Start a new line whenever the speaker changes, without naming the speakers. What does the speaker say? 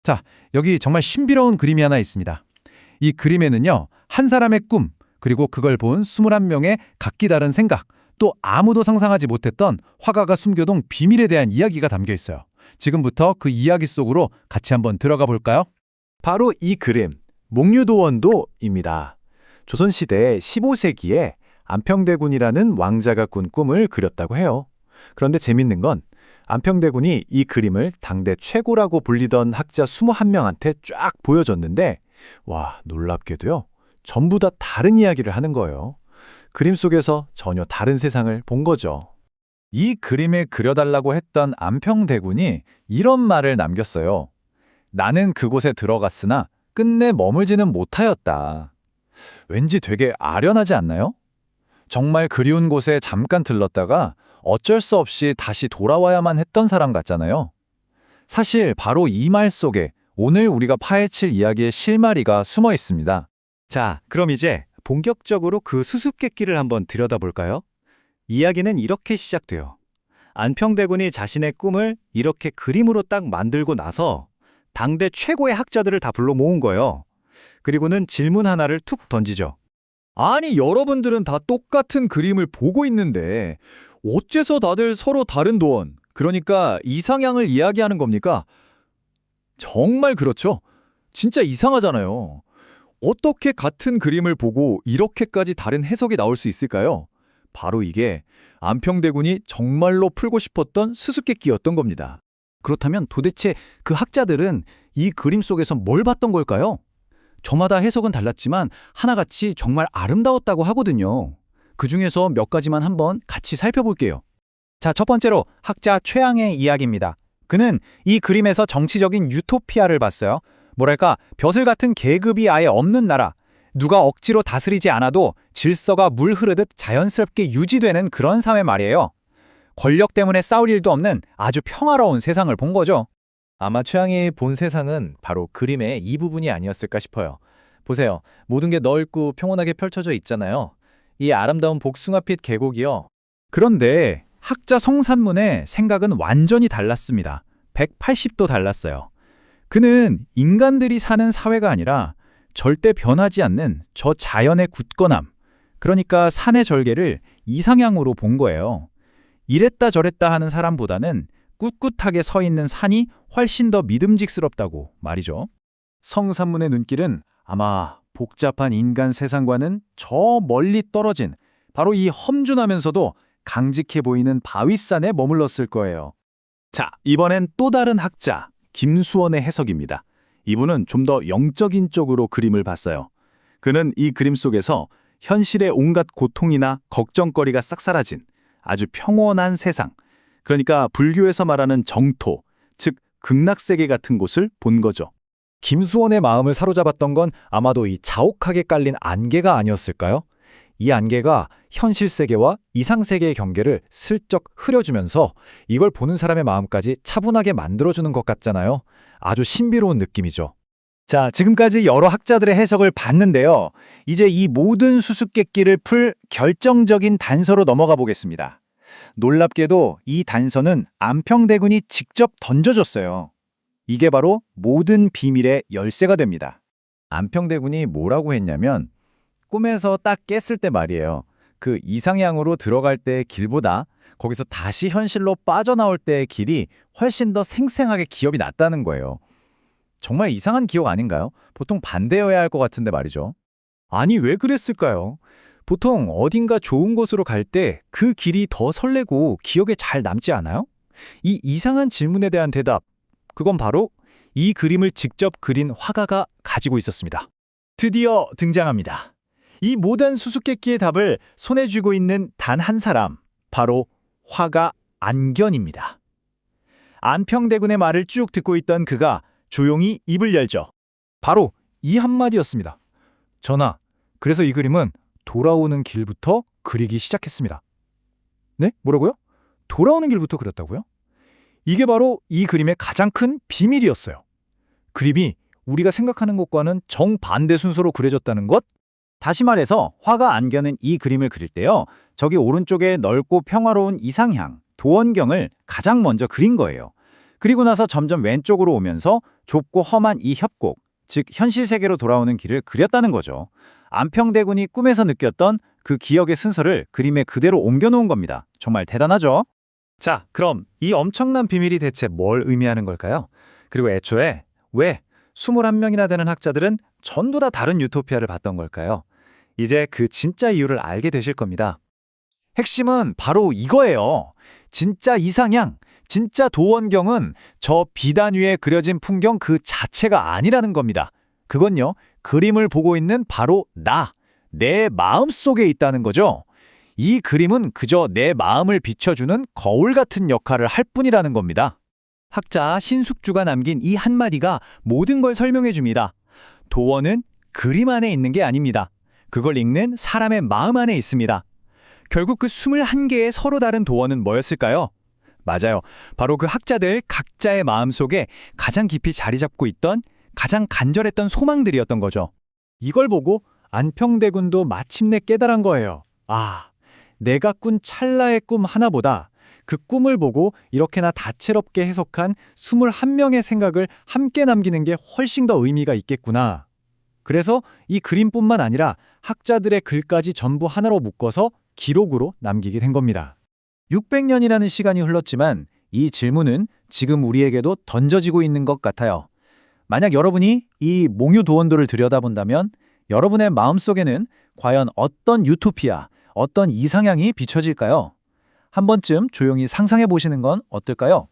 자, 여기 정말 신비로운 그림이 하나 있습니다. 이 그림에는요, 한 사람의 꿈, 그리고 그걸 본 21명의 각기 다른 생각, 또 아무도 상상하지 못했던 화가가 숨겨둔 비밀에 대한 이야기가 담겨 있어요. 지금부터 그 이야기 속으로 같이 한번 들어가 볼까요?
바로 이 그림, 목류도원도입니다. 조선시대 15세기에 안평대군이라는 왕자가 꾼 꿈을 그렸다고 해요. 그런데 재밌는 건 안평대군이 이 그림을 당대 최고라고 불리던 학자 21명한테 쫙 보여줬는데 와, 놀랍게도요. 전부 다 다른 이야기를 하는 거예요. 그림 속에서 전혀 다른 세상을 본 거죠.
이 그림을 그려달라고 했던 안평대군이 이런 말을 남겼어요. 나는 그곳에 들어갔으나 끝내 머물지는 못하였다. 왠지 되게 아련하지 않나요? 정말 그리운 곳에 잠깐 들렀다가 어쩔 수 없이 다시 돌아와야만 했던 사람 같잖아요. 사실 바로 이 말 속에 오늘 우리가 파헤칠 이야기의 실마리가 숨어 있습니다.
자, 그럼 이제 본격적으로 그 수수께끼를 한번 들여다볼까요? 이야기는 이렇게 시작돼요. 안평대군이 자신의 꿈을 이렇게 그림으로 딱 만들고 나서 당대 최고의 학자들을 다 불러 모은 거예요. 그리고는 질문 하나를 툭 던지죠.
아니, 여러분들은 다 똑같은 그림을 보고 있는데 어째서 다들 서로 다른 도원, 그러니까 이상향을 이야기하는 겁니까? 정말 그렇죠. 진짜 이상하잖아요. 어떻게 같은 그림을 보고 이렇게까지 다른 해석이 나올 수 있을까요? 바로 이게 안평대군이 정말로 풀고 싶었던 수수께끼였던 겁니다.
그렇다면 도대체 그 학자들은 이 그림 속에서 뭘 봤던 걸까요? 저마다 해석은 달랐지만 하나같이 정말 아름다웠다고 하거든요. 그 중에서 몇 가지만 한번 같이 살펴볼게요.
자, 첫 번째로 학자 최양의 이야기입니다. 그는 이 그림에서 정치적인 유토피아를 봤어요. 뭐랄까, 벼슬 같은 계급이 아예 없는 나라, 누가 억지로 다스리지 않아도 질서가 물 흐르듯 자연스럽게 유지되는 그런 사회 말이에요. 권력 때문에 싸울 일도 없는 아주 평화로운 세상을 본 거죠.
아마 최양이 본 세상은 바로 그림의 이 부분이 아니었을까 싶어요. 보세요. 모든 게 넓고 평온하게 펼쳐져 있잖아요. 이 아름다운 복숭아빛 계곡이요.
그런데 학자 성산문의 생각은 완전히 달랐습니다. 180도 달랐어요. 그는 인간들이 사는 사회가 아니라 절대 변하지 않는 저 자연의 굳건함, 그러니까 산의 절개를 이상향으로 본 거예요. 이랬다 저랬다 하는 사람보다는 꿋꿋하게 서 있는 산이 훨씬 더 믿음직스럽다고 말이죠.
성산문의 눈길은 아마 복잡한 인간 세상과는 저 멀리 떨어진 바로 이 험준하면서도 강직해 보이는 바위산에 머물렀을 거예요. 자, 이번엔 또 다른 학자, 김수원의 해석입니다. 이분은 좀 더 영적인 쪽으로 그림을 봤어요. 그는 이 그림 속에서 현실의 온갖 고통이나 걱정거리가 싹 사라진 아주 평온한 세상, 그러니까 불교에서 말하는 정토, 즉 극락세계 같은 곳을 본 거죠.
김수원의 마음을 사로잡았던 건 아마도 이 자욱하게 깔린 안개가 아니었을까요? 이 안개가 현실 세계와 이상 세계의 경계를 슬쩍 흐려주면서 이걸 보는 사람의 마음까지 차분하게 만들어주는 것 같잖아요. 아주 신비로운 느낌이죠.
자, 지금까지 여러 학자들의 해석을 봤는데요. 이제 이 모든 수수께끼를 풀 결정적인 단서로 넘어가 보겠습니다. 놀랍게도 이 단서는 안평대군이 직접 던져줬어요. 이게 바로 모든 비밀의 열쇠가 됩니다.
안평대군이 뭐라고 했냐면 꿈에서 딱 깼을 때 말이에요. 그 이상향으로 들어갈 때의 길보다 거기서 다시 현실로 빠져나올 때의 길이 훨씬 더 생생하게 기억이 났다는 거예요. 정말 이상한 기억 아닌가요? 보통 반대여야 할 것 같은데 말이죠.
아니, 왜 그랬을까요? 보통 어딘가 좋은 곳으로 갈 때 그 길이 더 설레고 기억에 잘 남지 않아요? 이 이상한 질문에 대한 대답, 그건 바로 이 그림을 직접 그린 화가가 가지고 있었습니다.
드디어 등장합니다. 이 모든 수수께끼의 답을 손에 쥐고 있는 단 한 사람, 바로 화가 안견입니다. 안평대군의 말을 쭉 듣고 있던 그가 조용히 입을 열죠.
바로 이 한마디였습니다. 전하, 그래서 이 그림은 돌아오는 길부터 그리기 시작했습니다. 네? 뭐라고요? 돌아오는 길부터 그렸다고요? 이게 바로 이 그림의 가장 큰 비밀이었어요. 그림이 우리가 생각하는 것과는 정반대 순서로 그려졌다는 것?
다시 말해서 화가 안견은 이 그림을 그릴 때요. 저기 오른쪽에 넓고 평화로운 이상향, 도원경을 가장 먼저 그린 거예요. 그리고 나서 점점 왼쪽으로 오면서
좁고 험한 이 협곡, 즉 현실 세계로 돌아오는 길을 그렸다는 거죠. 안평대군이 꿈에서 느꼈던 그 기억의 순서를 그림에 그대로 옮겨놓은 겁니다. 정말 대단하죠?
자, 그럼 이 엄청난 비밀이 대체 뭘 의미하는 걸까요? 그리고 애초에 왜 21명이나 되는 학자들은 전부 다 다른 유토피아를 봤던 걸까요? 이제 그 진짜 이유를 알게 되실 겁니다.
핵심은 바로 이거예요. 진짜 이상향, 진짜 도원경은 저 비단 위에 그려진 풍경 그 자체가 아니라는 겁니다. 그건요, 그림을 보고 있는 바로 내 마음 속에 있다는 거죠. 이 그림은 그저 내 마음을 비춰주는 거울 같은 역할을 할 뿐이라는 겁니다.
학자 신숙주가 남긴 이 한마디가 모든 걸 설명해 줍니다. 도원은 그림 안에 있는 게 아닙니다. 그걸 읽는 사람의 마음 안에 있습니다. 결국 그 21개의 서로 다른 도원은 뭐였을까요? 맞아요. 바로 그 학자들 각자의 마음 속에 가장 깊이 자리 잡고 있던 가장 간절했던 소망들이었던 거죠.
이걸 보고 안평대군도 마침내 깨달은 거예요. 아, 내가 꾼 찰나의 꿈 하나보다 그 꿈을 보고 이렇게나 다채롭게 해석한 21명의 생각을 함께 남기는 게 훨씬 더 의미가 있겠구나. 그래서 이 그림뿐만 아니라 학자들의 글까지 전부 하나로 묶어서 기록으로 남기게 된 겁니다.
600년이라는 시간이 흘렀지만 이 질문은 지금 우리에게도 던져지고 있는 것 같아요. 만약 여러분이 이 몽유도원도를 들여다본다면 여러분의 마음속에는 과연 어떤 유토피아, 어떤 이상향이 비춰질까요? 한 번쯤 조용히 상상해 보시는 건 어떨까요?